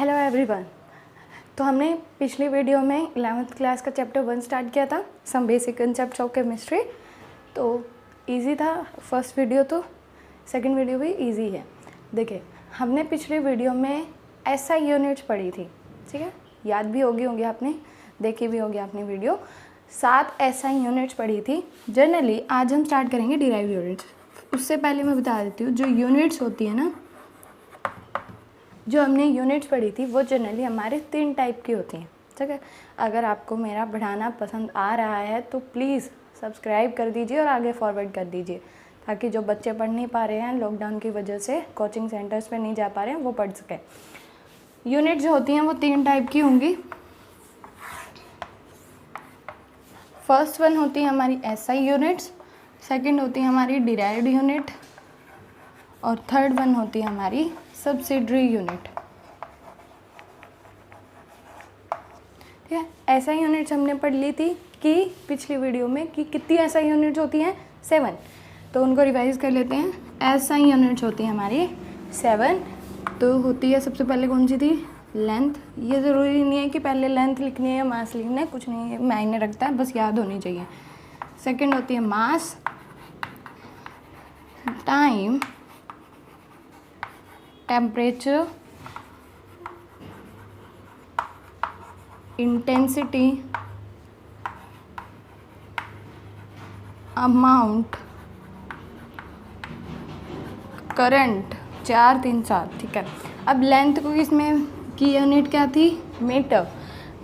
Hello everyone. तो हमने पिछली वीडियो में 11th क्लास का चैप्टर 1 स्टार्ट किया था, some basic concepts of chemistry. तो इजी था फर्स्ट वीडियो, तो सेकंड वीडियो भी इजी है। देखिए, हमने पिछली वीडियो में एसआई यूनिट्स पढ़ी थी, ठीक है, याद भी होगी आपने, देखी भी होगी आपने वीडियो। 7 एसआई यूनिट्स पढ़ी थी। जनरली आज हम स्टार्ट करेंगे डिराइव यूनिट्स। उससे पहले मैं बता देती हूँ, जो यूनिट्स होती है ना, जो हमने यूनिट्स पढ़ी थी वो जनरली हमारे 3 टाइप की होती हैं, ठीक है। अगर आपको मेरा पढ़ाना पसंद आ रहा है तो प्लीज़ सब्सक्राइब कर दीजिए और आगे फॉरवर्ड कर दीजिए, ताकि जो बच्चे पढ़ नहीं पा रहे हैं लॉकडाउन की वजह से, कोचिंग सेंटर्स पे नहीं जा पा रहे हैं, वो पढ़ सकें। यूनिट जो होती हैं वो 3 टाइप की होंगी। फर्स्ट वन होती है हमारी एसआई यूनिट्स, सेकंड होती है हमारी डिराइव्ड यूनिट, और थर्ड वन होती है हमारी सब्सिडरी यूनिट, ठीक है। एसआई यूनिट्स हमने पढ़ ली थी कि पिछली वीडियो में कि कितनी एसआई यूनिट्स होती हैं, 7। तो उनको रिवाइज कर लेते हैं। एसआई यूनिट्स होती है हमारी 7। तो होती है सबसे पहले कौन सी थी, लेंथ। ये ज़रूरी नहीं है कि पहले लेंथ लिखनी है या मास लिखना है, कुछ नहीं मायने रखता है, बस याद होनी चाहिए। सेकंड होती है mass, time, temperature, intensity, amount, current. 4 3 7, ठीक है। अब लेंथ को इसमें की यूनिट क्या थी, मीटर।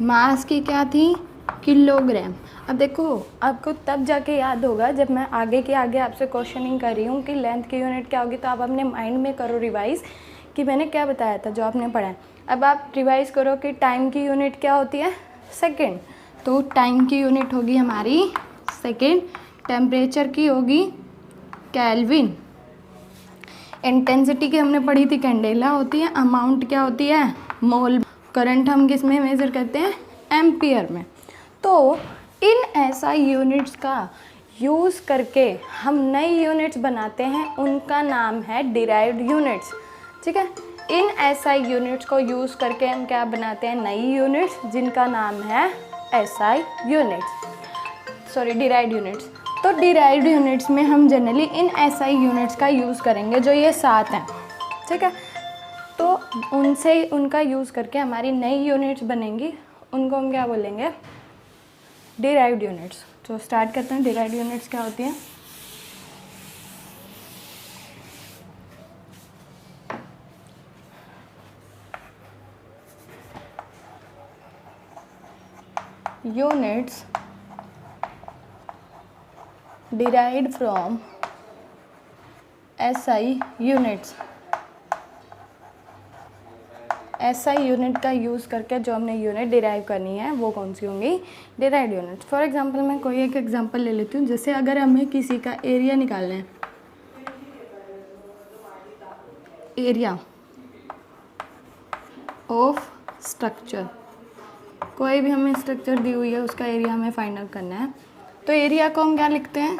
मास की क्या थी, किलोग्राम। अब देखो, आपको तब जाके याद होगा जब मैं आगे के आगे आपसे क्वेश्चनिंग कर रही हूँ कि लेंथ की यूनिट क्या होगी, तो आप अपने माइंड में करो रिवाइज कि मैंने क्या बताया था जो आपने पढ़ा है। अब आप रिवाइज करो कि टाइम की यूनिट क्या होती है, सेकेंड। तो टाइम की यूनिट होगी हमारी सेकेंड। टेम्परेचर की होगी केल्विन। इंटेंसिटी की हमने पढ़ी थी, कैंडेला होती है। अमाउंट क्या होती है, मोल। करंट हम किस में मेज़र करते हैं, एम्पियर में। तो इन एसआई यूनिट्स का यूज़ करके हम नई यूनिट्स बनाते हैं, उनका नाम है डिराइव्ड यूनिट्स, ठीक है। इन एसआई यूनिट्स को यूज़ करके हम क्या बनाते हैं, नई यूनिट्स, जिनका नाम है SI units, sorry derived units. तो डिराइव्ड यूनिट्स में हम जनरली इन एसआई यूनिट्स का यूज़ करेंगे, जो ये 7 हैं, ठीक है। तो उनसे उनका यूज़ करके हमारी नई यूनिट्स बनेंगी, उनको हम क्या बोलेंगे, डिराइव्ड यूनिट्स। तो स्टार्ट करते हैं, डिराइव्ड यूनिट्स क्या होती हैं। Units derived from SI units. SI unit का यूज़ करके जो हमने यूनिट डिराइव करनी है वो कौन सी होंगी, डिराइव्ड यूनिट्स। फॉर एग्जांपल मैं कोई एक एग्जांपल ले लेती हूँ। जैसे अगर हमें किसी का एरिया निकालना है, एरिया ऑफ स्ट्रक्चर, कोई भी हमें स्ट्रक्चर दी हुई है उसका एरिया हमें फाइंड आउट करना है, तो एरिया को हम क्या लिखते हैं,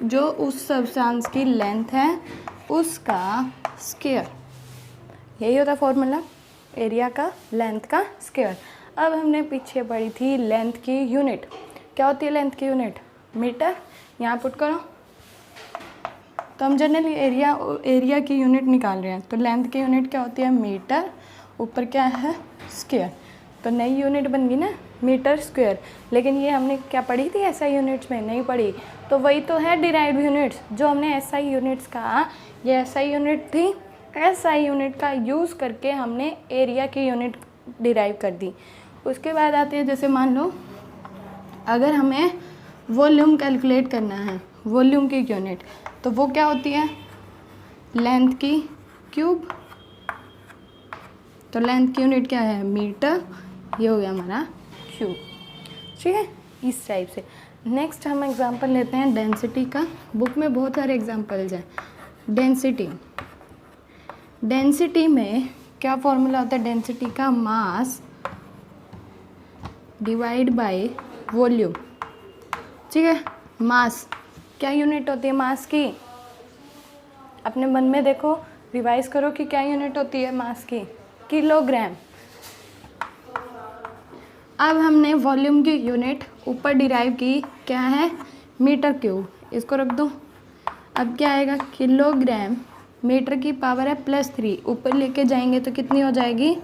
जो उस सब्सटेंस की लेंथ है उसका स्क्वायर। यही होता है फॉर्मूला, एरिया का लेंथ का स्क्वायर। अब हमने पीछे पढ़ी थी लेंथ की यूनिट। क्या होती है लेंथ की यूनिट, मीटर। यहाँ पुट करो। तो हम जनरली एरिया की यूनिट निकाल रहे हैं, तो लेंथ की यूनिट क्या होती है, मीटर, ऊपर क्या है, स्क्वायर। तो नई यूनिट बन गई ना, मीटर स्क्वायर। लेकिन ये हमने क्या पढ़ी थी एसआई यूनिट्स में, नहीं पढ़ी। तो वही तो है डिराइव्ड यूनिट्स, जो हमने एसआई यूनिट्स का, ये एसआई यूनिट थी, एसआई यूनिट का यूज़ करके हमने एरिया की यूनिट डिराइव कर दी। उसके बाद आते हैं, जैसे मान लो अगर हमें वॉल्यूम कैलकुलेट करना है, वॉल्यूम की यूनिट, तो वो क्या होती है, लेंथ की क्यूब। तो लेंथ की यूनिट क्या है, मीटर। ये हो गया हमारा क्यूब, ठीक है, इस टाइप से। नेक्स्ट हम एग्जांपल लेते हैं डेंसिटी का। बुक में बहुत सारे एग्जांपल्स हैं। डेंसिटी, डेंसिटी में क्या फॉर्मूला होता है डेंसिटी का, मास डिवाइड बाय वॉल्यूम, ठीक है। मास क्या यूनिट होती है मास की, अपने मन में देखो, रिवाइज करो कि क्या यूनिट होती है मास की, किलोग्राम। अब हमने वॉल्यूम की यूनिट ऊपर डिराइव की, क्या है, मीटर क्यूब, इसको रख दो। अब क्या आएगा, किलोग्राम, मीटर की पावर है +3, ऊपर लेके जाएंगे तो कितनी हो जाएगी,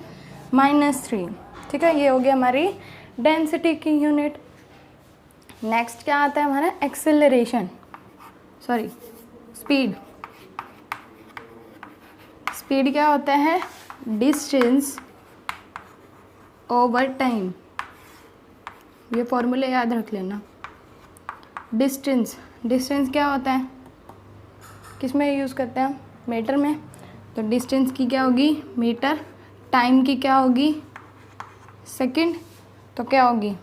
-3। ठीक है, ये हो गया हमारी डेंसिटी की यूनिट। नेक्स्ट क्या आता है हमारा, एक्सेलरेशन, सॉरी स्पीड। स्पीड क्या होता है, डिस्टेंस ओवर टाइम, ये फॉर्मूले याद रख लेना। डिस्टेंस, डिस्टेंस क्या होता है, किस में यूज़ करते हैं हम, मीटर में। तो डिस्टेंस की क्या होगी, मीटर, टाइम की क्या होगी, सेकंड, तो क्या होगी,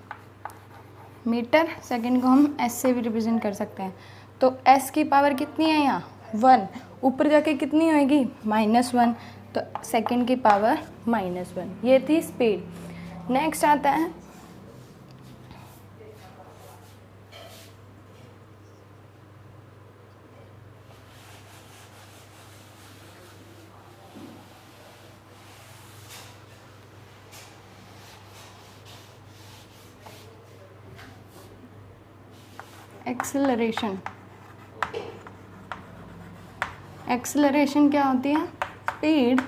मीटर। सेकंड को हम एस से भी रिप्रेजेंट कर सकते हैं। तो एस की पावर कितनी है यहाँ, 1, ऊपर जाके कितनी होएगी, -1, तो सेकंड की पावर -1। ये थी स्पीड। नेक्स्ट आता है एक्सेलरेशन। एक्सेलरेशन क्या होती है, स्पीड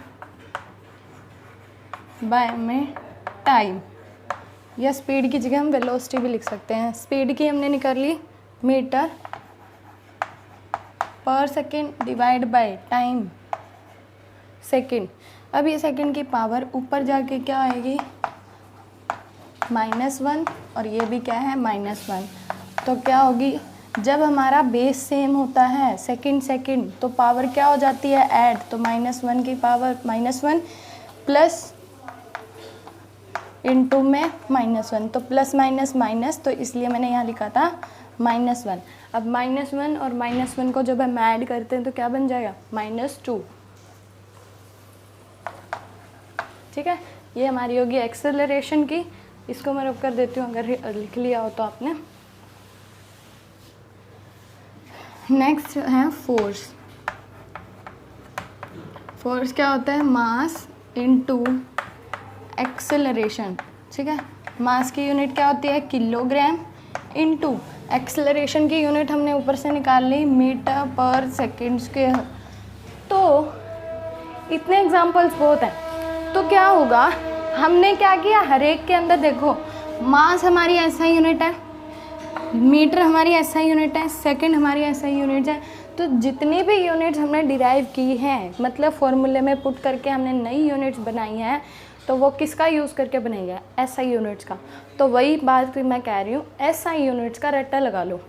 बाय में टाइम, या स्पीड की जगह हम वेलोसिटी भी लिख सकते हैं। स्पीड की हमने निकाल ली, मीटर पर second divide by time, second. अब ये सेकेंड की पावर ऊपर जाके क्या आएगी, -1, और ये भी क्या है, -1। तो क्या होगी, जब हमारा बेस सेम होता है सेकंड, तो पावर क्या हो जाती है, ऐड। तो -1 की पावर -1 प्लस इनटू में -1, तो प्लस माइनस माइनस, तो इसलिए मैंने यहाँ लिखा था -1। अब -1 और -1 को जब हम ऐड करते हैं तो क्या बन जाएगा, -2। ठीक है, ये हमारी होगी एक्सेलरेशन की। इसको मैं रख कर देती हूँ अगर लिख लिया हो तो आपने। नेक्स्ट है फोर्स। फोर्स क्या होता है, मास इनटू एक्सेलरेशन। ठीक है, मास की यूनिट क्या होती है, किलोग्राम, इनटू एक्सेलरेशन की यूनिट हमने ऊपर से निकाल ली, मीटर पर सेकेंड स्क्वायर। तो इतने एग्जांपल्स बहुत हैं। तो क्या होगा, हमने क्या किया, हर एक के अंदर देखो, मास हमारी ऐसा यूनिट है, मीटर हमारी ऐसा यूनिट है, सेकंड हमारी ऐसा यूनिट है। तो जितनी भी यूनिट्स हमने डिराइव की हैं, मतलब फॉर्मूले में पुट करके हमने नई यूनिट्स बनाई हैं, तो वो किसका यूज़ करके बनाई है, एसआई यूनिट्स का। तो वही बात मैं कह रही हूँ, एसआई यूनिट्स का रट्टा लगा लो।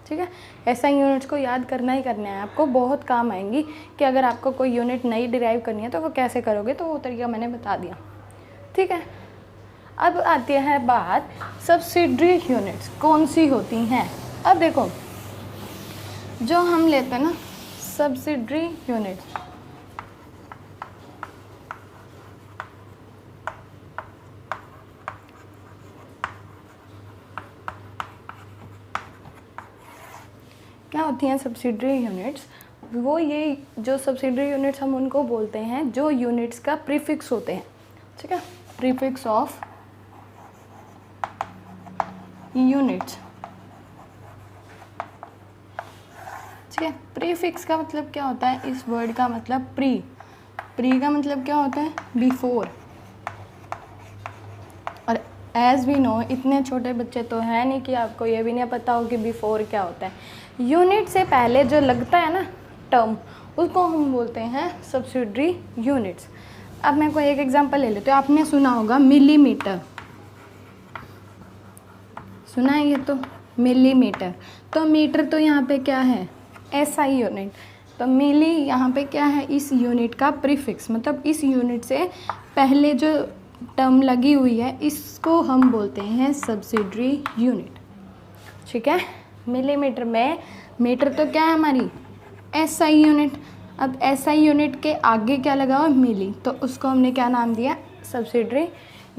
ठीक है, एसआई यूनिट्स को याद करना ही करना है, आपको बहुत काम आएंगी कि अगर आपको कोई यूनिट नई डिराइव करनी है तो वो कैसे करोगे, तो वो तरीका मैंने बता दिया। ठीक है, अब आती है बात सब्सिडरी यूनिट्स कौन सी होती हैं। अब देखो, जो हम लेते हैं ना सब्सिडरी यूनिट्स, क्या होती हैं सब्सिडरी यूनिट्स, वो ये जो सब्सिडरी यूनिट्स हम उनको बोलते हैं जो यूनिट्स का प्रीफिक्स होते हैं। ठीक है, प्रीफिक्स ऑफ यूनिट्स। ठीक है, प्रीफिक्स का मतलब क्या होता है, इस वर्ड का मतलब प्री का मतलब क्या होता है, बिफोर। और एज वी नो, इतने छोटे बच्चे तो है नहीं कि आपको ये भी नहीं पता हो कि बिफोर क्या होता है। यूनिट से पहले जो लगता है ना टर्म, उसको हम बोलते हैं सब्सिडरी यूनिट्स। अब मैं कोई एक एग्जांपल ले लेती हूँ। आपने सुना होगा मिलीमीटर, सुना है ये तो, मिलीमीटर। तो मीटर तो यहाँ पे क्या है, एसआई यूनिट। तो मिली यहाँ पे क्या है, इस यूनिट का प्रीफिक्स, मतलब इस यूनिट से पहले जो टर्म लगी हुई है इसको हम बोलते हैं सब्सिडरी यूनिट। ठीक है, मिलीमीटर में मीटर तो क्या है हमारी एसआई यूनिट। अब एसआई यूनिट के आगे क्या लगा हुआ, मिली, तो उसको हमने क्या नाम दिया, सब्सिडरी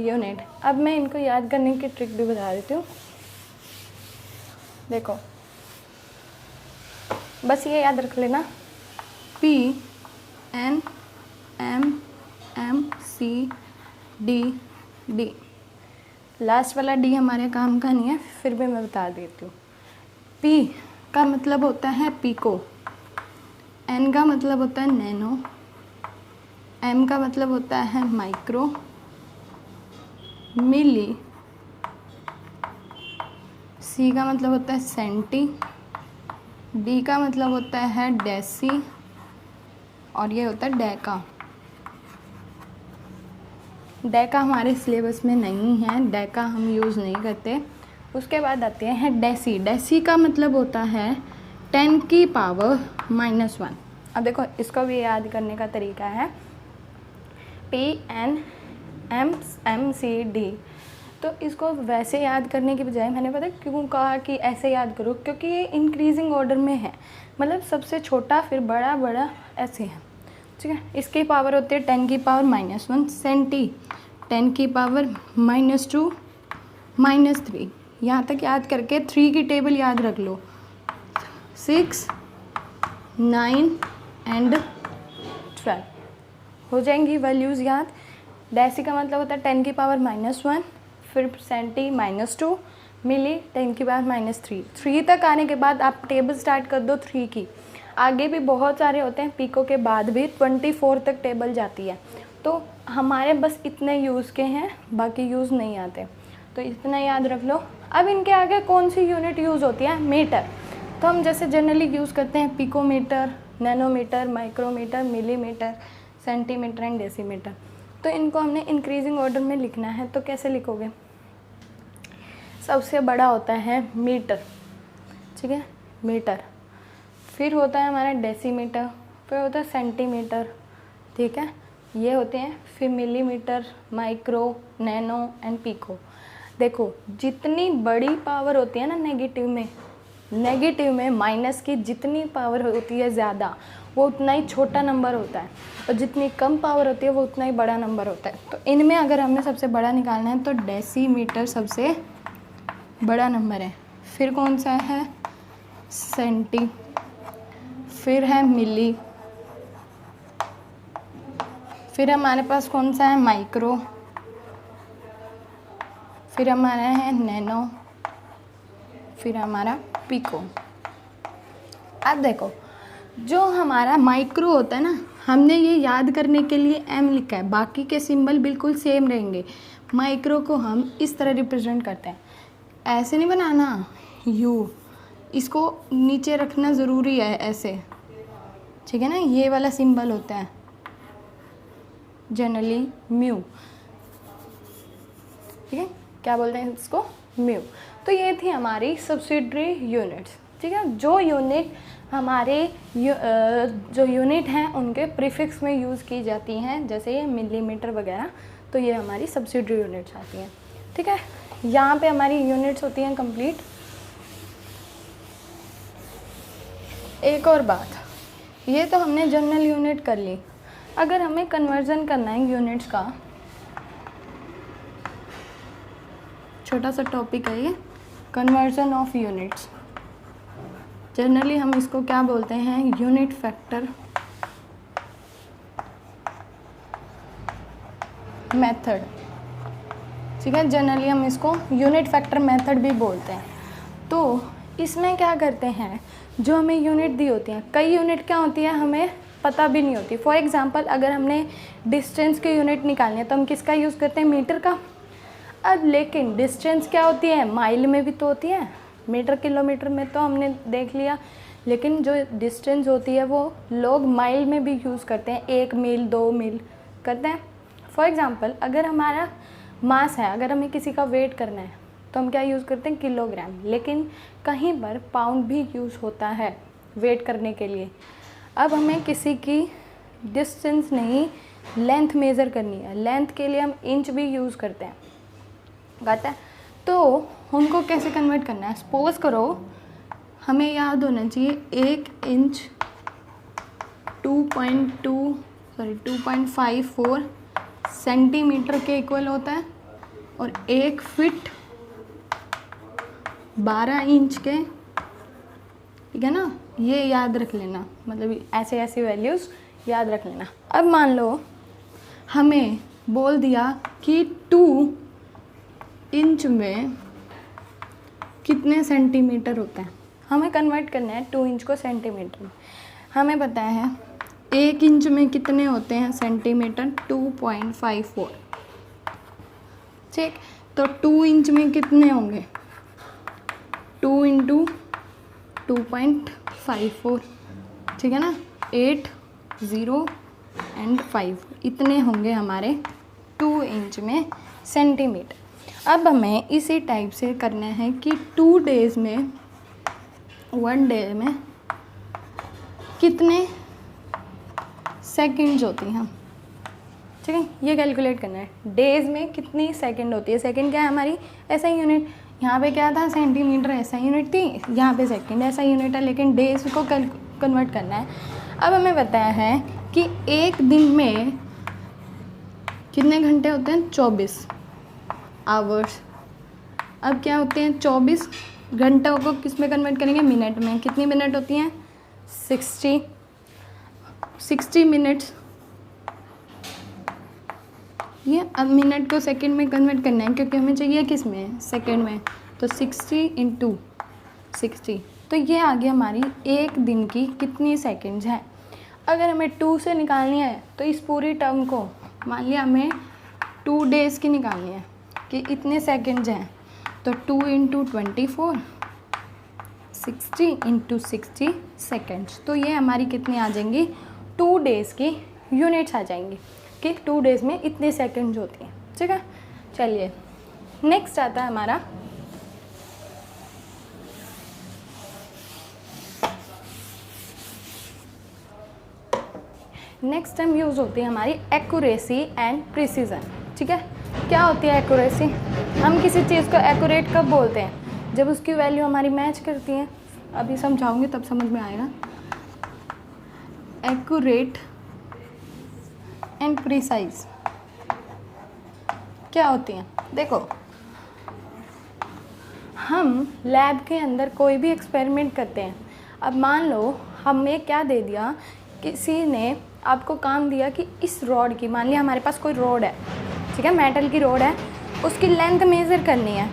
यूनिट। अब मैं इनको याद करने की ट्रिक भी बता देती हूँ। देखो, बस ये याद रख लेना, P N M M C D D। Last वाला डी हमारे काम का नहीं है, फिर भी मैं बता देती हूँ। पी का मतलब होता है पिको, एन का मतलब होता है नैनो, एम का मतलब होता है माइक्रो, मिली, सी का मतलब होता है सेंटी, डी का मतलब होता है डेसी, और ये होता है डेका। डेका हमारे सिलेबस में नहीं है, डेका हम यूज़ नहीं करते। उसके बाद आते हैं डेसी। डेसी का मतलब होता है 10 की पावर -1। अब देखो इसको भी याद करने का तरीका है, PNMMCD। तो इसको वैसे याद करने की बजाय मैंने पता क्यों कहा कि ऐसे याद करो, क्योंकि ये इंक्रीजिंग ऑर्डर में है, मतलब सबसे छोटा फिर बड़ा, बड़ा ऐसे है, ठीक है। इसकी पावर होती है 10 की पावर -1, सेंटी 10 की पावर -2 -3। यहाँ तक याद करके 3 की टेबल याद रख लो, 6 9 एंड 12 हो जाएंगी वैल्यूज़ याद। डेसी का मतलब होता है 10 की पावर -1, फिर सेंटी -2, मिली 10 की पावर -3। 3 तक आने के बाद आप टेबल स्टार्ट कर दो 3 की। आगे भी बहुत सारे होते हैं, पिको के बाद भी 24 तक टेबल जाती है। तो हमारे बस इतने यूज़ के हैं, बाकी यूज़ नहीं आते, तो इतना याद रख लो। अब इनके आगे कौन सी यूनिट यूज़ होती है? मीटर। तो हम जैसे जनरली यूज़ करते हैं picometre, nanometre, micrometre, millimetre, centimetre and decimetre. तो इनको हमने इंक्रीजिंग ऑर्डर में लिखना है, तो कैसे लिखोगे? सबसे बड़ा होता है मीटर, ठीक है, मीटर। फिर होता है हमारा डेसीमीटर, फिर होता है सेंटीमीटर, ठीक है, ये होते हैं। फिर millimetre, micro, nano and pico. देखो जितनी बड़ी पावर होती है ना नेगेटिव में माइनस की जितनी पावर होती है ज़्यादा, वो उतना ही छोटा नंबर होता है, और जितनी कम पावर होती है वो उतना ही बड़ा नंबर होता है। तो इनमें अगर हमें सबसे बड़ा निकालना है तो डेसीमीटर सबसे बड़ा नंबर है। फिर कौन सा है? सेंटी, फिर है मिली, फिर हमारे पास कौन सा है? माइक्रो, फिर हमारा है नैनो, फिर हमारा पिको। अब देखो जो हमारा माइक्रो होता है ना, हमने ये याद करने के लिए एम लिखा है, बाकी के सिंबल बिल्कुल सेम रहेंगे। माइक्रो को हम इस तरह रिप्रेजेंट करते हैं, ऐसे नहीं बनाना यू, इसको नीचे रखना ज़रूरी है ऐसे, ठीक है ना। ये वाला सिंबल होता है जनरली म्यू, ठीक है, क्या बोलते हैं इसको? म्यू। तो ये थी हमारी सब्सिडरी यूनिट्स, ठीक है। जो यूनिट हमारे जो यूनिट हैं उनके प्रीफिक्स में यूज़ की जाती हैं, जैसे ये मिलीमीटर वगैरह, तो ये हमारी सब्सिडरी यूनिट्स आती हैं, ठीक है। यहाँ पे हमारी यूनिट्स होती हैं कंप्लीट। एक और बात, ये तो हमने जनरल यूनिट कर ली, अगर हमें कन्वर्जन करना है यूनिट्स का, छोटा सा टॉपिक है ये, कन्वर्जन ऑफ यूनिट्स। जनरली हम इसको क्या बोलते हैं? यूनिट फैक्टर मेथड, ठीक है। जनरली हम इसको यूनिट फैक्टर मेथड भी बोलते हैं। तो इसमें क्या करते हैं, जो हमें यूनिट दी होती हैं, कई यूनिट क्या होती है हमें पता भी नहीं होती। फॉर एग्जांपल अगर हमने डिस्टेंस की यूनिट निकालनी है तो हम किसका यूज़ करते हैं? मीटर का। अब लेकिन डिस्टेंस क्या होती है? माइल में भी तो होती है, मीटर किलोमीटर में तो हमने देख लिया, लेकिन जो डिस्टेंस होती है वो लोग माइल में भी यूज़ करते हैं, 1 मील 2 मील करते हैं। फॉर एग्ज़ाम्पल अगर हमारा मास है, अगर हमें किसी का वेट करना है तो हम क्या यूज़ करते हैं? किलोग्राम। लेकिन कहीं पर पाउंड भी यूज़ होता है वेट करने के लिए। अब हमें किसी की डिस्टेंस नहीं, लेंथ मेज़र करनी है, लेंथ के लिए हम इंच भी यूज़ करते हैं, कहते हैं। तो उनको कैसे कन्वर्ट करना है? सपोज करो हमें याद होना चाहिए 1 इंच 2.54 सेंटीमीटर के इक्वल होता है, और 1 फीट 12 इंच के, ठीक है ना। ये याद रख लेना, मतलब ऐसे ऐसी वैल्यूज़ याद रख लेना। अब मान लो हमें बोल दिया कि 2 इंच में कितने सेंटीमीटर होते हैं, हमें कन्वर्ट करना है 2 इंच को सेंटीमीटर में। हमें पता है 1 इंच में कितने होते हैं सेंटीमीटर, 2.54। ठीक, तो 2 इंच में कितने होंगे, 2 इंटू 2.54, ठीक है ना, 8, 0 एंड 5, इतने होंगे हमारे 2 इंच में सेंटीमीटर। अब हमें इसी टाइप से करना है कि 2 डेज़ में, 1 डे में कितने सेकंड्स होती हैं, ठीक है, ये कैलकुलेट करना है। डेज़ में कितनी सेकंड होती है, सेकंड क्या है हमारी ऐसा यूनिट, यहाँ पे क्या था सेंटीमीटर ऐसा यूनिट थी, यहाँ पे सेकंड ऐसा यूनिट है, लेकिन डेज़ को कन्वर्ट करना है। अब हमें बताया है कि एक दिन में कितने घंटे होते हैं, 24 आवर्स। अब क्या होते हैं 24 घंटों को किस में कन्वर्ट करेंगे, मिनट में। कितनी मिनट होती हैं, 60 मिनट्स। ये अब मिनट को सेकंड में कन्वर्ट करना है क्योंकि हमें चाहिए किस में, सेकंड में। तो 60 इंटू 60, तो ये आ गई हमारी एक दिन की कितनी सेकंड्स हैं। अगर हमें 2 से निकालनी है तो इस पूरी टर्म को मान लिया हमें 2 डेज़ की निकालनी है कि इतने सेकंड्स हैं, तो 2 इंटू 24, 60 इंटू 60 सेकेंड्स। तो ये हमारी कितनी आ जाएंगी, 2 डेज़ की यूनिट्स आ जाएंगी कि 2 डेज़ में इतने सेकंड्स होती हैं, ठीक है। चलिए नेक्स्ट आता है हमारा नेक्स्ट टाइम यूज़ होती है हमारी एक्यूरेसी एंड प्रिसीजन, ठीक है। क्या होती है एक्यूरेसी, हम किसी चीज़ को एक्यूरेट कब बोलते हैं, जब उसकी वैल्यू हमारी मैच करती है। अभी समझाऊंगी तब समझ में आएगा। एक्यूरेट एंड प्रिसाइज क्या होती हैं, देखो हम लैब के अंदर कोई भी एक्सपेरिमेंट करते हैं। अब मान लो हमें क्या दे दिया, किसी ने आपको काम दिया कि इस रॉड की, मान लिया हमारे पास कोई रॉड है, ठीक है, मेटल की रॉड है, उसकी लेंथ मेज़र करनी है,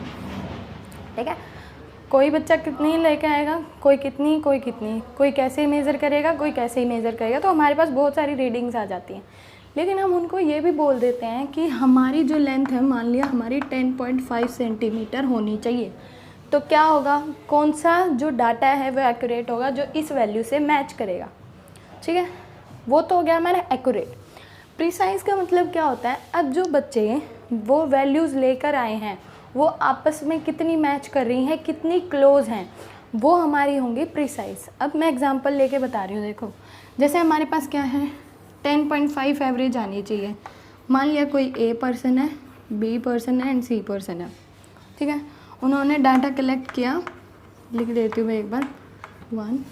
ठीक है। कोई बच्चा कितनी लेके आएगा, कोई कितनी, कोई कितनी, कोई कैसे मेज़र करेगा, कोई कैसे ही मेज़र करेगा, तो हमारे पास बहुत सारी रीडिंग्स आ जाती हैं। लेकिन हम उनको ये भी बोल देते हैं कि हमारी जो लेंथ है, मान लिया हमारी 10.5 सेंटीमीटर होनी चाहिए। तो क्या होगा, कौन सा जो डाटा है वो एक्यूरेट होगा, जो इस वैल्यू से मैच करेगा, ठीक है। वो तो हो गया हमारा एक्यूरेट। प्रिसाइज का मतलब क्या होता है, अब जो बच्चे वो वैल्यूज़ लेकर आए हैं वो आपस में कितनी मैच कर रही हैं, कितनी क्लोज हैं, वो हमारी होंगी प्रिसाइज। अब मैं एग्जांपल लेके बता रही हूँ, देखो जैसे हमारे पास क्या है, 10.5 एवरेज आनी चाहिए। मान लिया कोई ए पर्सन है, बी पर्सन है एंड सी पर्सन है, ठीक है। उन्होंने डाटा कलेक्ट किया, लिख देती हूँ मैं एक बार, 1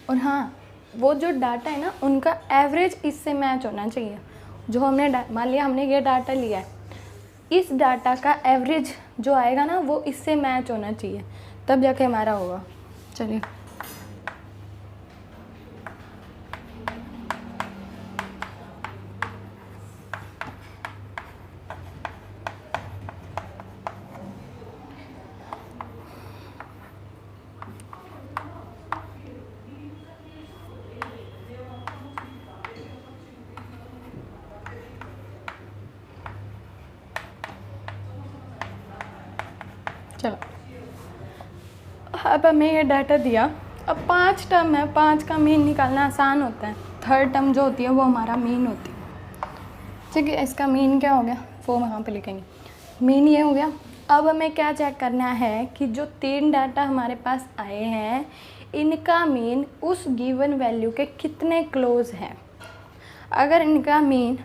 और हाँ, वो जो डाटा है ना उनका एवरेज इससे मैच होना चाहिए। जो हमने मान लिया हमने ये डाटा लिया है, इस डाटा का एवरेज जो आएगा ना वो इससे मैच होना चाहिए, तब जाके हमारा होगा। चलिए चलो, अब हमें ये डाटा दिया। अब 5 टर्म है, 5 का मीन निकालना आसान होता है। थर्ड टर्म जो होती है वो हमारा मीन होती है, ठीक है। इसका मीन क्या हो गया, वो वहाँ पे लिखेंगे, मीन ये हो गया। अब हमें क्या चेक करना है कि जो 3 डाटा हमारे पास आए हैं इनका मीन उस गिवन वैल्यू के कितने क्लोज हैं। अगर इनका मीन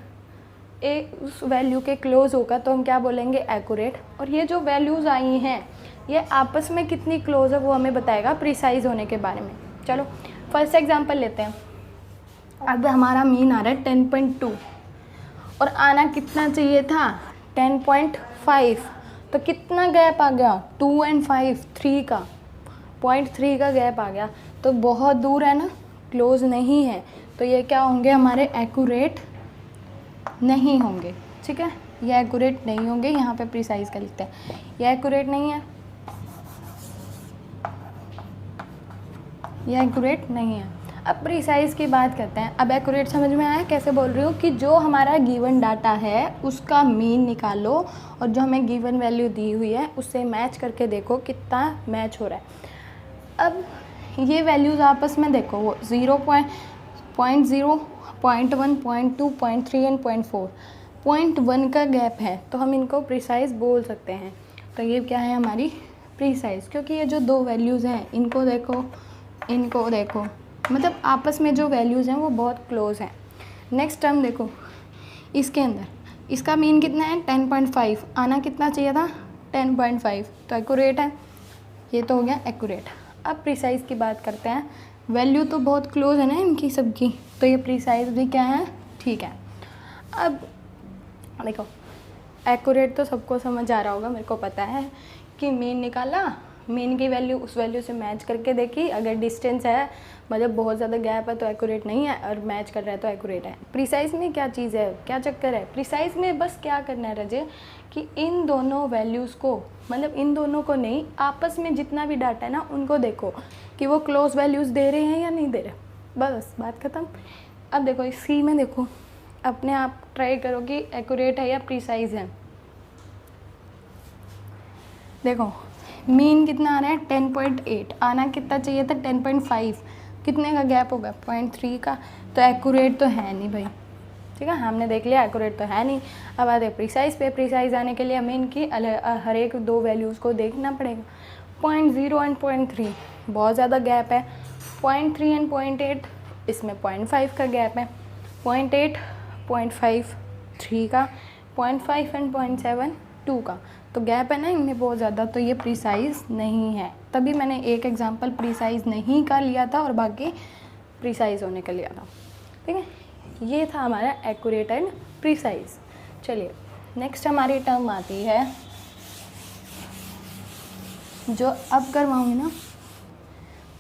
उस वैल्यू के क्लोज होगा तो हम क्या बोलेंगे, एक्यूरेट। और ये जो वैल्यूज़ आई हैं ये आपस में कितनी क्लोज है वो हमें बताएगा प्रिसाइज होने के बारे में। चलो फर्स्ट एग्जांपल लेते हैं। अब हमारा मीन आ रहा है 10.2 और आना कितना चाहिए था, 10.5। तो कितना गैप आ गया, 2 और 5, 3 का 0.3 का गैप आ गया। तो बहुत दूर है ना, क्लोज नहीं है। तो ये क्या होंगे, हमारे एक्यूरेट नहीं होंगे। ठीक है, ये एक्यूरेट नहीं होंगे। यहाँ पे प्रिसाइज का लिखते हैं, ये एक्यूरेट नहीं है, ये एक्यूरेट नहीं है। अब प्रिसाइज की बात करते हैं। अब एक्यूरेट समझ में आया कैसे बोल रही हूँ कि जो हमारा गिवन डाटा है उसका मीन निकालो और जो हमें गिवन वैल्यू दी हुई है उससे मैच करके देखो कितना मैच हो रहा है। अब ये वैल्यूज़ आपस में देखो, वो 0.0, 0.1, 0.2, 0.3 एंड 0.4, 0.1 का गैप है, तो हम इनको प्रिसाइज बोल सकते हैं। तो ये क्या है, हमारी प्रिसाइज, क्योंकि ये जो दो वैल्यूज़ हैं इनको देखो, इनको देखो, मतलब आपस में जो वैल्यूज़ हैं वो बहुत क्लोज हैं। नेक्स्ट टर्म देखो, इसके अंदर इसका मीन कितना है 10.5, आना कितना चाहिए था 10.5, तो एक्यूरेट है, ये तो हो गया एक्यूरेट। अब प्रिसाइज की बात करते हैं। वैल्यू तो बहुत क्लोज है ना इनकी सबकी, तो ये प्रिसाइज भी क्या है, ठीक है। अब देखो, एक्यूरेट तो सबको समझ आ रहा होगा, मेरे को पता है कि मीन निकाला, मीन की वैल्यू उस वैल्यू से मैच करके देखी, अगर डिस्टेंस है मतलब बहुत ज़्यादा गैप है तो एक्यूरेट नहीं है, और मैच कर रहा है तो एक्यूरेट है। प्रिसाइज में क्या चीज़ है, क्या चक्कर है, प्रिसाइज में बस क्या करना है रजे कि इन दोनों वैल्यूज़ को, मतलब इन दोनों को नहीं, आपस में जितना भी डाटा है ना उनको देखो कि वो क्लोज वैल्यूज़ दे रहे हैं या नहीं दे रहे, बस बात ख़त्म। अब देखो इस सी में देखो, अपने आप ट्राई करो कि एक्यूरेट है या प्रिसाइज है। देखो मीन कितना आ रहा है 10.8, आना कितना चाहिए था 10.5, कितने का गैप होगा 0.3 का, तो एक्यूरेट तो है नहीं भाई। ठीक है, हमने देख लिया एक्यूरेट तो है नहीं। अब आते प्रिसाइज पे, प्रिसाइज आने के लिए हमें इनकी हर एक दो वैल्यूज़ को देखना पड़ेगा। 0.0 एंड 0.3 बहुत ज़्यादा गैप है, 0.3 एंड 0.8 इसमें 0.5 का गैप है, 0.8, 0.5 3 का, 0.5 एंड 0.7 2 का, तो गैप है ना इनमें बहुत ज़्यादा, तो ये प्रिसाइज नहीं है। तभी मैंने एक एग्जांपल प्रिसाइज नहीं का लिया था और बाकी प्रिसाइज होने का लिया था। ठीक है, ये था हमारा एक्यूरेट एंड प्रिसाइज। चलिए नेक्स्ट हमारी टर्म आती है जो अब करवाऊँगी ना,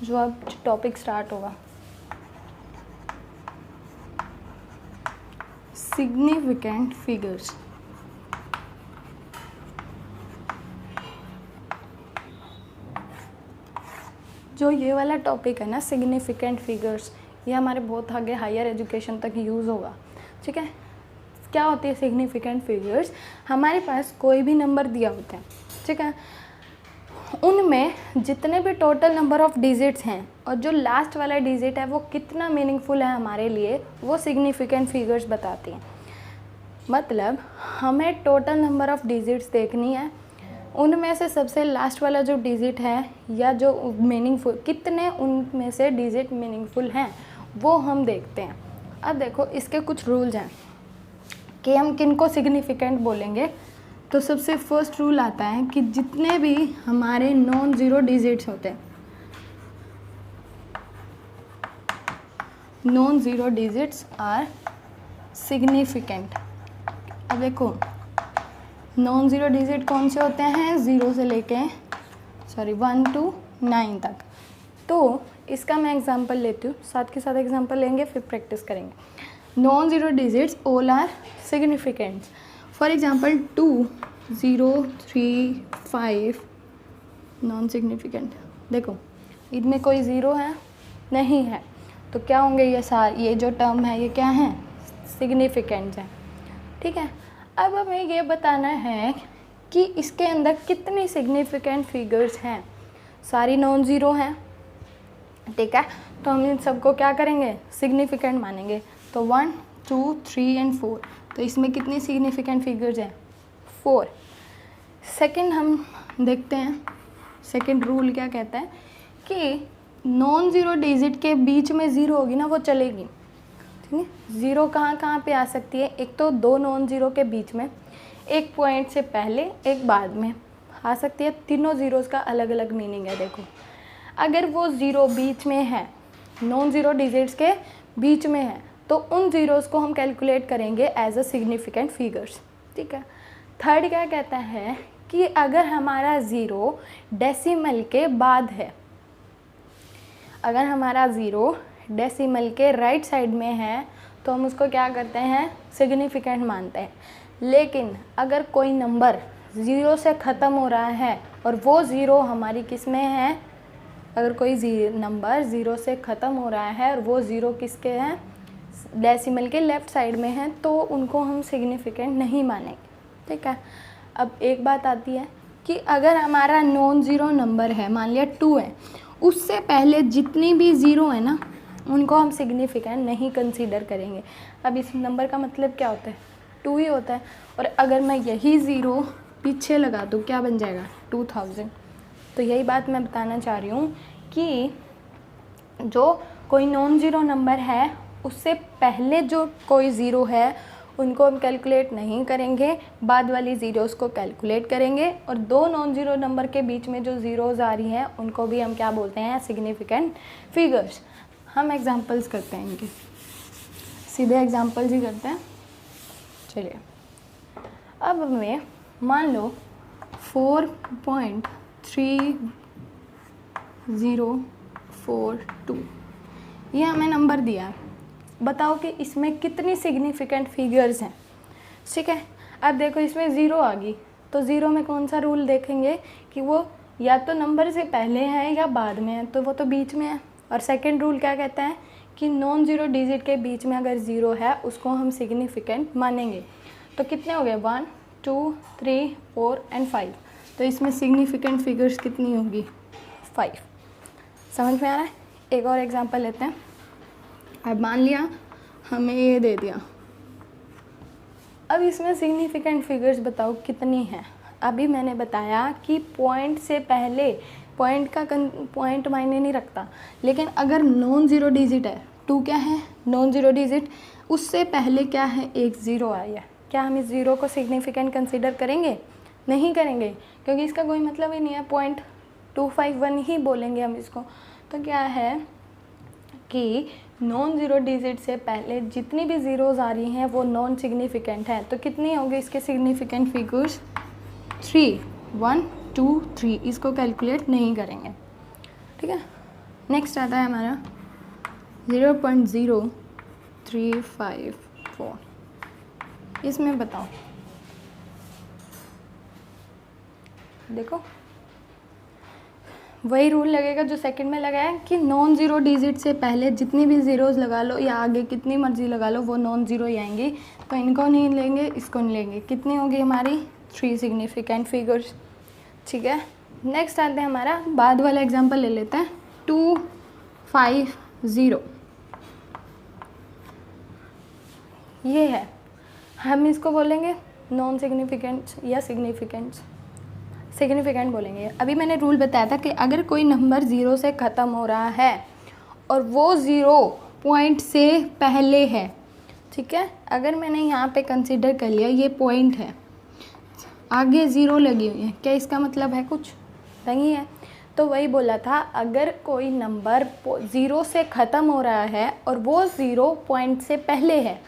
जो अब टॉपिक स्टार्ट होगा, सिग्निफिकेंट फिगर्स। जो ये वाला टॉपिक है ना सिग्निफिकेंट फिगर्स, ये हमारे बहुत आगे हायर एजुकेशन तक यूज़ होगा। ठीक है, क्या होती है सिग्निफिकेंट फिगर्स, हमारे पास कोई भी नंबर दिया होता है, ठीक है, उनमें जितने भी टोटल नंबर ऑफ़ डिजिट्स हैं और जो लास्ट वाला डिजिट है वो कितना मीनिंगफुल है हमारे लिए, वो सिग्निफिकेंट फिगर्स बताती हैं। मतलब हमें टोटल नंबर ऑफ़ डिजिट्स देखनी है, उनमें से सबसे लास्ट वाला जो डिजिट है या जो मीनिंगफुल, कितने उनमें से डिजिट मीनिंगफुल हैं वो हम देखते हैं। अब देखो इसके कुछ रूल्स हैं कि हम किन को सिग्निफिकेंट बोलेंगे। तो सबसे फर्स्ट रूल आता है कि जितने भी हमारे नॉन ज़ीरो डिजिट्स होते हैं, non zero digits are significant. अब देखो नॉन ज़ीरो डिजिट कौन से होते हैं, 0 से लेके 1 to 9 तक। तो इसका मैं एग्जांपल लेती हूँ, साथ के साथ एग्जांपल लेंगे फिर प्रैक्टिस करेंगे। Non zero digits all are significant. For example 2, 0, 3, 5 non significant. देखो इनमें कोई ज़ीरो है नहीं है, तो क्या होंगे ये जो टर्म है ये क्या है, सिग्निफिकेंट है। ठीक है, अब हमें ये बताना है कि इसके अंदर कितनी सिग्निफिकेंट फिगर्स हैं। सारी नॉन ज़ीरो हैं, ठीक है, तो हम इन सबको क्या करेंगे, सिग्निफिकेंट मानेंगे। तो 1, 2, 3 एंड 4, तो इसमें कितनी सिग्निफिकेंट फिगर्स हैं, 4। सेकंड हम देखते हैं, सेकंड रूल क्या कहता है कि नॉन ज़ीरो डिजिट के बीच में ज़ीरो होगी ना वो चलेगी। ठीक है, ज़ीरो कहाँ पे आ सकती है, एक तो दो नॉन ज़ीरो के बीच में, एक पॉइंट से पहले एक बाद में आ सकती है। तीनों ज़ीरोज़ का अलग अलग मीनिंग है। देखो अगर वो ज़ीरो बीच में है, नॉन ज़ीरो डिजिट्स के बीच में है, तो उन ज़ीरोज़ को हम कैलकुलेट करेंगे एज अ सिग्निफिकेंट फिगर्स। ठीक है, थर्ड क्या कहता है कि अगर हमारा ज़ीरो डेसिमल के बाद है, अगर हमारा ज़ीरो डेसिमल के राइट साइड में है तो हम उसको क्या करते हैं, सिग्निफिकेंट मानते हैं। लेकिन अगर कोई नंबर 0 से ख़त्म हो रहा है और वो 0 हमारी किस में है, अगर कोई नंबर 0 से ख़त्म हो रहा है और वो 0 किसके हैं, डेसिमल के लेफ़्ट साइड में है, तो उनको हम सिग्निफिकेंट नहीं मानेंगे। ठीक है। अब एक बात आती है कि अगर हमारा नॉन ज़ीरो नंबर है, मान लिया 2 है, उससे पहले जितनी भी ज़ीरो है ना उनको हम सिग्निफिकेंट नहीं कंसीडर करेंगे। अब इस नंबर का मतलब क्या होता है, 2 ही होता है। और अगर मैं यही 0 पीछे लगा दूँ क्या बन जाएगा, 2000। तो यही बात मैं बताना चाह रही हूँ कि जो कोई नॉन ज़ीरो नंबर है उससे पहले जो कोई ज़ीरो है उनको हम कैलकुलेट नहीं करेंगे, बाद वाली ज़ीरोज़ को कैलकुलेट करेंगे। और दो नॉन ज़ीरो नंबर के बीच में जो ज़ीरोज़ आ रही हैं उनको भी हम क्या बोलते हैं, सिग्निफिकेंट फिगर्स। हम एग्जांपल्स करते हैं इनके, सीधे एग्जांपल्स ही करते हैं। चलिए अब हमें मान लो 4.3042 ये हमें नंबर दिया है। बताओ कि इसमें कितनी सिग्निफिकेंट फिगर्स हैं। ठीक है। अब देखो इसमें 0 आ गई तो 0 में कौन सा रूल देखेंगे कि वो या तो नंबर से पहले है या बाद में है, तो वो तो बीच में है। और सेकंड रूल क्या कहता है कि नॉन ज़ीरो डिजिट के बीच में अगर 0 है उसको हम सिग्निफिकेंट मानेंगे। तो कितने हो गए, 1 2 3 4 एंड 5। तो इसमें सिग्निफिकेंट फिगर्स कितनी होगी, 5। समझ में आ रहा है। एक और एग्जांपल लेते हैं। अब मान लिया हमें ये दे दिया, अब इसमें सिग्निफिकेंट फिगर्स बताओ कितनी हैं। अभी मैंने बताया कि पॉइंट से पहले, पॉइंट मायने नहीं रखता, लेकिन अगर नॉन ज़ीरो डिजिट है, 2 क्या है नॉन ज़ीरो डिजिट, उससे पहले क्या है, एक 0 आई है, क्या हम इस 0 को सिग्निफिकेंट कंसीडर करेंगे, नहीं करेंगे, क्योंकि इसका कोई मतलब ही नहीं है। 0.251 ही बोलेंगे हम इसको। तो क्या है कि नॉन ज़ीरो डिजिट से पहले जितनी भी ज़ीरोज़ आ रही हैं वो नॉन सिग्निफिकेंट है। तो कितनी होगी इसके सिग्निफिकेंट फिगर्स, 3 1 2 3। इसको कैलकुलेट नहीं करेंगे। ठीक है। नेक्स्ट आता है हमारा 0.0354। इसमें बताओ, देखो वही रूल लगेगा जो सेकंड में लगाया कि नॉन ज़ीरो डिजिट से पहले जितनी भी ज़ीरोज़ लगा लो या आगे कितनी मर्जी लगा लो वो नॉन ज़ीरो ही आएंगी। तो इनको नहीं लेंगे, इसको नहीं लेंगे। कितनी होगी हमारी, 3 सिग्निफिकेंट फिगर्स। ठीक है। नेक्स्ट आते हैं हमारा बाद वाला एग्जांपल ले लेते हैं, 250। ये है, हम इसको बोलेंगे नॉन सिग्निफिकेंट या सिग्निफिकेंट बोलेंगे। अभी मैंने रूल बताया था कि अगर कोई नंबर 0 से ख़त्म हो रहा है और वो 0 पॉइंट से पहले है, ठीक है, अगर मैंने यहाँ पे कंसीडर कर लिया ये पॉइंट है, आगे 0 लगी हुई है, क्या इसका मतलब है कुछ नहीं है। तो वही बोला था, अगर कोई नंबर 0 से ख़त्म हो रहा है और वो 0 पॉइंट से पहले है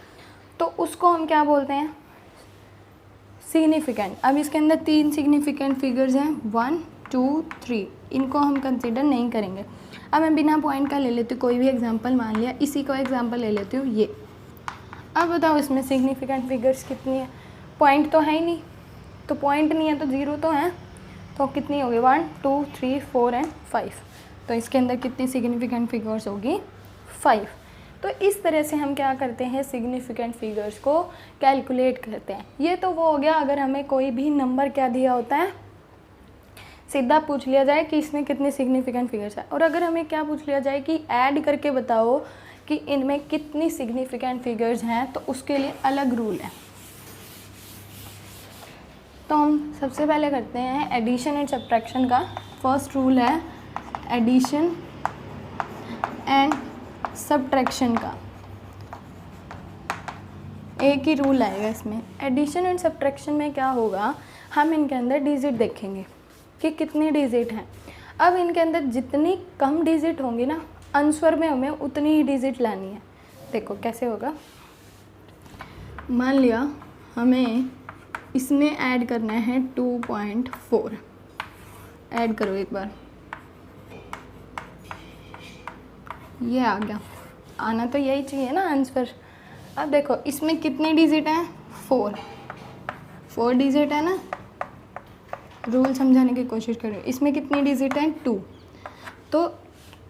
तो उसको हम क्या बोलते हैं, सिग्निफिकेंट। अब इसके अंदर 3 सिग्निफिकेंट फिगर्स हैं, 1 2 3। इनको हम कंसीडर नहीं करेंगे। अब मैं बिना पॉइंट का ले लेती हूँ कोई भी एग्जांपल, मान लिया इसी को एग्जांपल ले लेती हूँ ये। अब बताओ इसमें सिग्निफिकेंट फिगर्स कितनी है, पॉइंट तो है ही नहीं, तो पॉइंट नहीं है तो 0 तो है, तो कितनी होगी, 1 2 3 4 एंड 5। तो इसके अंदर कितनी सिग्निफिकेंट फिगर्स होगी, 5। तो इस तरह से हम क्या करते हैं, सिग्निफिकेंट फिगर्स को कैलकुलेट करते हैं। ये तो वो हो गया अगर हमें कोई भी नंबर क्या दिया होता है, सीधा पूछ लिया जाए कि इसमें कितने सिग्निफिकेंट फिगर्स है। और अगर हमें क्या पूछ लिया जाए कि ऐड करके बताओ कि इनमें कितनी सिग्निफिकेंट फिगर्स हैं, तो उसके लिए अलग रूल है। तो हम सबसे पहले करते हैं एडिशन एंड सब्ट्रैक्शन का। फर्स्ट रूल है एडिशन एंड सब्ट्रैक्शन का, एक ही रूल आएगा इसमें। एडिशन एंड सब्ट्रैक्शन में क्या होगा, हम इनके अंदर डिजिट देखेंगे कि कितनी डिजिट हैं। अब इनके अंदर जितनी कम डिजिट होंगी ना, आंसर में हमें उतनी ही डिजिट लानी है। देखो कैसे होगा, मान लिया हमें इसमें ऐड करना है 2.4, ऐड करो एक बार, ये आ गया आना तो यही चाहिए ना आंसर। अब देखो इसमें कितने डिजिट हैं, 4 डिजिट है ना, रूल समझाने की कोशिश करो। इसमें कितनी डिजिट हैं, 2। तो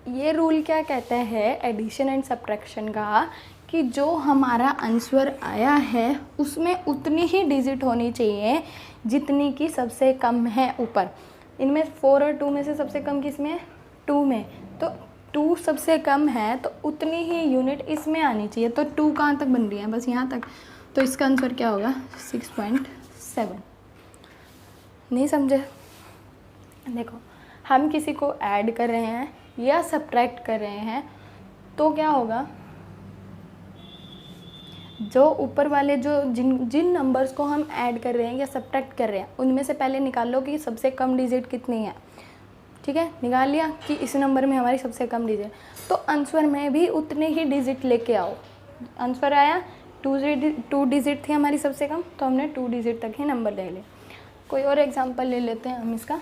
ये रूल क्या कहता है एडिशन एंड सब्ट्रैक्शन का, कि जो हमारा आंसर आया है उसमें उतनी ही डिजिट होनी चाहिए जितनी की सबसे कम है ऊपर। इनमें 4 और 2 में से सबसे कम किस में है, 2 में। तो 2 सबसे कम है तो उतनी ही यूनिट इसमें आनी चाहिए। तो 2 कहाँ तक बन रही है, बस यहाँ तक। तो इसका आंसर क्या होगा, 6.7। नहीं समझे? देखो हम किसी को ऐड कर रहे हैं या सब्ट्रैक्ट कर रहे हैं तो क्या होगा, जो ऊपर वाले जो जिन नंबर्स को हम ऐड कर रहे हैं या सब्ट्रैक्ट कर रहे हैं उनमें से पहले निकाल लो कि सबसे कम डिजिट कितनी है। ठीक है, निकाल लिया कि इस नंबर में हमारी सबसे कम डिजिट, तो आंसर में भी उतने ही डिजिट लेके आओ। आंसर आया 2 डिजिट थी हमारी सबसे कम, तो हमने 2 डिजिट तक ही नंबर ले लिया। कोई और एग्जांपल ले लेते हैं हम इसका।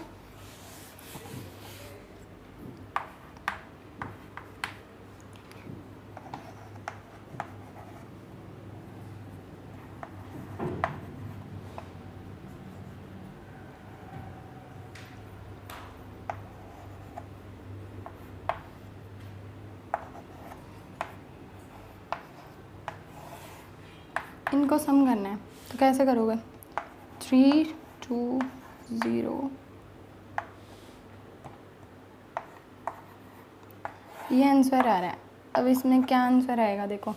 इनको सम करना है तो कैसे करोगे, 3 2 0, ये आंसर आ रहा है। अब इसमें क्या आंसर आएगा, देखो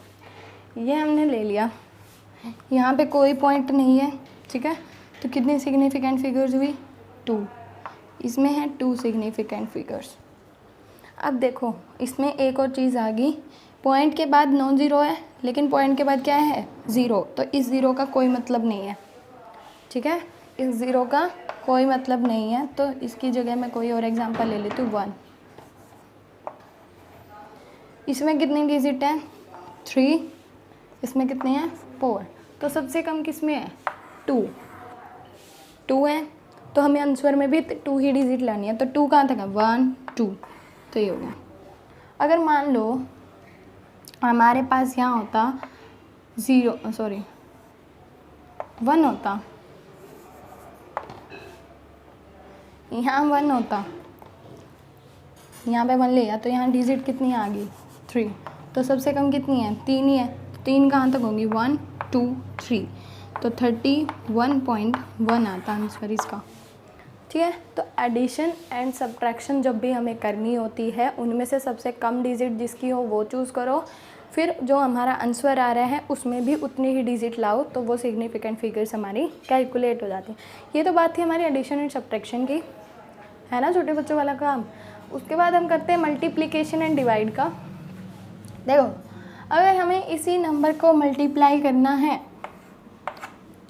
ये हमने ले लिया, यहाँ पे कोई पॉइंट नहीं है। ठीक है, तो कितनी सिग्निफिकेंट फिगर्स हुई, 2। इसमें है 2 सिग्निफिकेंट फिगर्स। अब देखो इसमें एक और चीज़ आ गई, पॉइंट के बाद नॉन ज़ीरो है लेकिन पॉइंट के बाद क्या है, 0। तो इस ज़ीरो का कोई मतलब नहीं है। ठीक है, इस ज़ीरो का कोई मतलब नहीं है, तो इसकी जगह मैं कोई और एग्जांपल ले लेती हूँ, 1। इसमें कितनी डिजिट है, 3। इसमें कितनी है, 4। तो सबसे कम किस में है, 2 है, तो हमें आंसर में भी 2 ही डिजिट लानी है। तो 2 कहाँ तक है, 1 2, तो ये हो गया। अगर मान लो हमारे पास यहाँ होता 1 होता, यहाँ 1 होता, यहाँ पे 1 लिया, तो यहाँ डिजिट कितनी आ गई, 3। तो सबसे कम कितनी है, 3 ही है। 3 कहाँ तक होगी, 1 2 3, तो 31.1 आता आंसर इसका। ठीक है, तो एडिशन एंड सब्ट्रैक्शन जब भी हमें करनी होती है उनमें से सबसे कम डिजिट जिसकी हो वो चूज़ करो, फिर जो हमारा आंसर आ रहा है उसमें भी उतनी ही डिजिट लाओ, तो वो सिग्निफिकेंट फिगर्स हमारी कैलकुलेट हो जाती है। ये तो बात थी हमारी एडिशन एंड सब्ट्रैक्शन की, है ना, छोटे बच्चों वाला काम। उसके बाद हम करते हैं मल्टीप्लिकेशन एंड डिवाइड का। देखो अगर हमें इसी नंबर को मल्टीप्लाई करना है,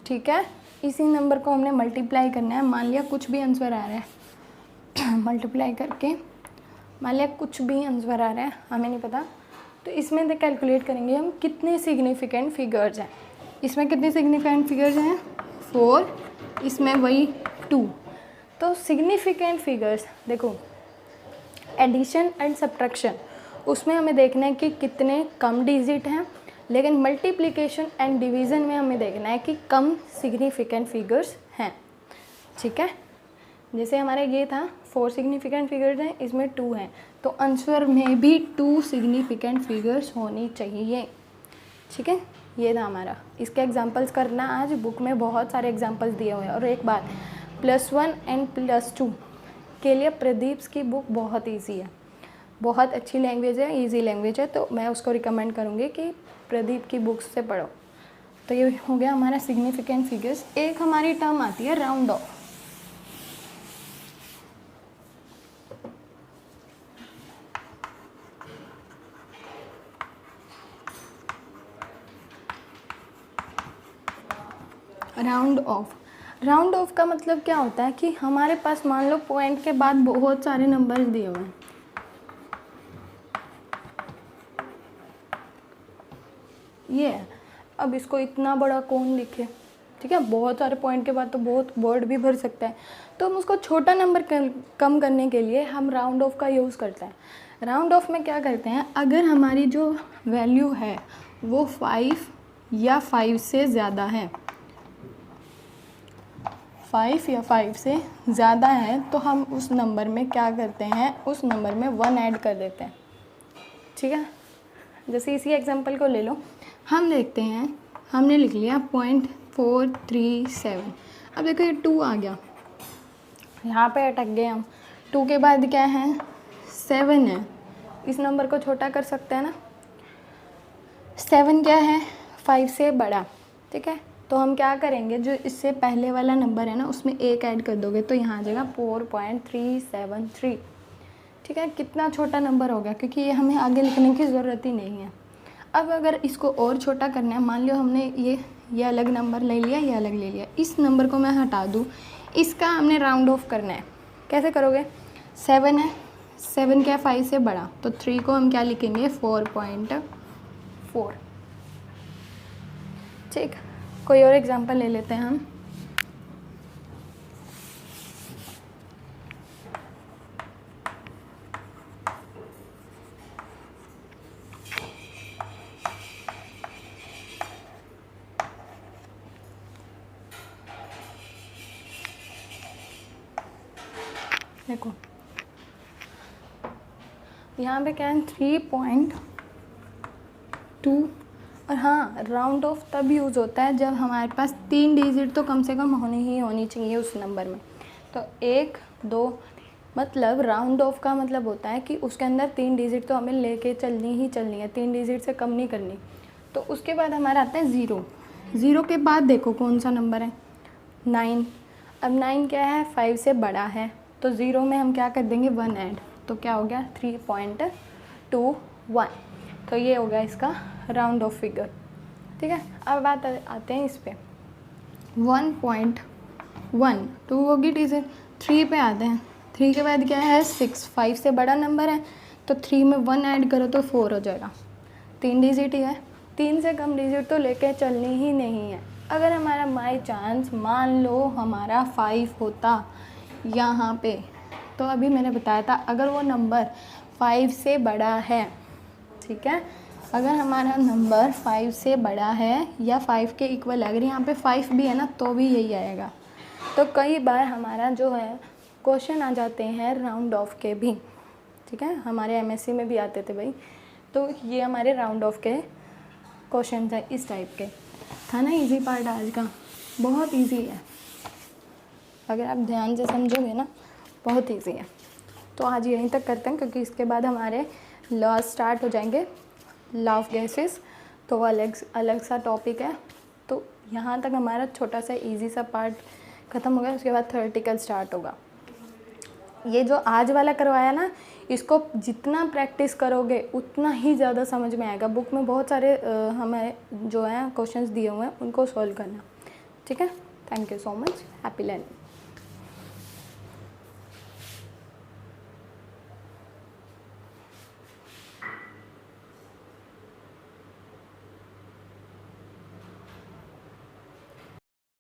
ठीक है, इसी नंबर को हमने मल्टीप्लाई करना है, मान लिया कुछ भी आंसर आ रहा है मल्टीप्लाई करके मान लिया कुछ भी आंसर आ रहा है, हमें नहीं पता, तो इसमें कैलकुलेट करेंगे हम कितने सिग्निफिकेंट फिगर्स हैं। इसमें कितने सिग्निफिकेंट फिगर्स हैं, 4, इसमें वही 2। तो सिग्निफिकेंट फिगर्स देखो, एडिशन एंड सब्ट्रैक्शन उसमें हमें देखना है कि कितने कम डिजिट हैं, लेकिन मल्टीप्लिकेशन एंड डिवीज़न में हमें देखना है कि कम सिग्निफिकेंट फिगर्स हैं। ठीक है, जैसे हमारे ये था 4 सिग्निफिकेंट फिगर्स हैं, इसमें 2 हैं, तो आंसर में भी 2 सिग्निफिकेंट फिगर्स होनी चाहिए। ठीक है, ये था हमारा। इसके एग्जांपल्स करना, आज बुक में बहुत सारे एग्जांपल्स दिए हुए हैं। और एक बात, +1 एंड +2 के लिए प्रदीप्स की बुक बहुत ईजी है, बहुत अच्छी लैंग्वेज है, ईजी लैंग्वेज है, तो मैं उसको रिकमेंड करूँगी कि प्रदीप की बुक्स से पढ़ो। तो ये हो गया हमारा सिग्निफिकेंट फिगर्स। एक हमारी टर्म आती है राउंड ऑफ। राउंड ऑफ का मतलब क्या होता है कि हमारे पास मान लो पॉइंट के बाद बहुत सारे नंबर्स दिए हुए हैं, ये है। अब इसको इतना बड़ा कौन लिखे, ठीक है, बहुत सारे पॉइंट के बाद तो बहुत वर्ड भी भर सकता है। तो हम उसको छोटा नंबर कम करने के लिए हम राउंड ऑफ का यूज़ करते हैं। राउंड ऑफ में क्या करते हैं, अगर हमारी जो वैल्यू है वो 5 या 5 से ज़्यादा है, 5 या 5 से ज़्यादा है, तो हम उस नंबर में क्या करते हैं, उस नंबर में 1 ऐड कर देते हैं। ठीक है, जैसे इसी एग्जांपल को ले लो, हम देखते हैं हमने लिख लिया 0.437। अब देखो ये 2 आ गया, यहाँ पे अटक गए हम। 2 के बाद क्या है, 7 है। इस नंबर को छोटा कर सकते हैं ना, 7 क्या है, 5 से बड़ा। ठीक है, तो हम क्या करेंगे, जो इससे पहले वाला नंबर है ना उसमें 1 ऐड कर दोगे तो यहाँ आ जाएगा 4.373। ठीक है, कितना छोटा नंबर हो गया, क्योंकि ये हमें आगे लिखने की ज़रूरत ही नहीं है। अब अगर इसको और छोटा करना है, मान लो हमने ये अलग नंबर ले लिया, ये अलग ले लिया, इस नंबर को मैं हटा दूँ, इसका हमने राउंड ऑफ करना है। कैसे करोगे, 7 है, 7 क्या है, 5 से बड़ा, तो 3 को हम क्या लिखेंगे, 4.4। ठीक, कोई और एग्जांपल ले लेते हैं हम। देखो यहाँ पे क्या है, 3.2। और हाँ, राउंड ऑफ तब यूज़ होता है जब हमारे पास 3 डिजिट तो कम से कम होनी चाहिए उस नंबर में। तो 1, 2, मतलब राउंड ऑफ का मतलब होता है कि उसके अंदर 3 डिजिट तो हमें लेके चलनी ही चलनी है, 3 डिजिट से कम नहीं करनी। तो उसके बाद हमारा आता है 0। 0 के बाद देखो कौन सा नंबर है, 9। अब 9 क्या है, 5 से बड़ा है, तो 0 में हम क्या कर देंगे, 1 ऐड, तो क्या हो गया, 3.21। तो ये हो गया इसका राउंड ऑफ फिगर। ठीक है, अब बात आते हैं इस पे, 1.1, 2 होगी डिजिट, 3 पे आते हैं। 3 के बाद क्या है, 6, 5 से बड़ा नंबर है, तो 3 में 1 ऐड करो तो 4 हो जाएगा। 3 डिजिट ही है, 3 से कम डिजिट तो लेके चलनी ही नहीं है। अगर हमारा बाई चांस मान लो हमारा 5 होता यहाँ पे, तो अभी मैंने बताया था अगर वो नंबर 5 से बड़ा है, ठीक है, अगर हमारा नंबर 5 से बड़ा है या 5 के इक्वल है, अगर यहाँ पे 5 भी है ना तो भी यही आएगा। तो कई बार हमारा जो है क्वेश्चन आ जाते हैं राउंड ऑफ के भी। ठीक है, हमारे एमएससी में भी आते थे भाई। तो ये हमारे राउंड ऑफ के क्वेश्चन है, इस टाइप के। था ना इजी पार्ट आज का, बहुत इजी है, अगर आप ध्यान से समझोगे ना बहुत इजी है। तो आज यहीं तक करते हैं, क्योंकि इसके बाद हमारे लॉ स्टार्ट हो जाएंगे, लॉ ऑफ गैसेस, तो वो अलग सा टॉपिक है। तो यहाँ तक हमारा छोटा सा इजी सा पार्ट ख़त्म हो गया, उसके बाद थ्योरेटिकल स्टार्ट होगा। ये जो आज वाला करवाया ना, इसको जितना प्रैक्टिस करोगे उतना ही ज़्यादा समझ में आएगा। बुक में बहुत सारे हमें जो है क्वेश्चंस दिए हुए हैं, उनको सॉल्व करना। ठीक है, thank you so much, happy learning.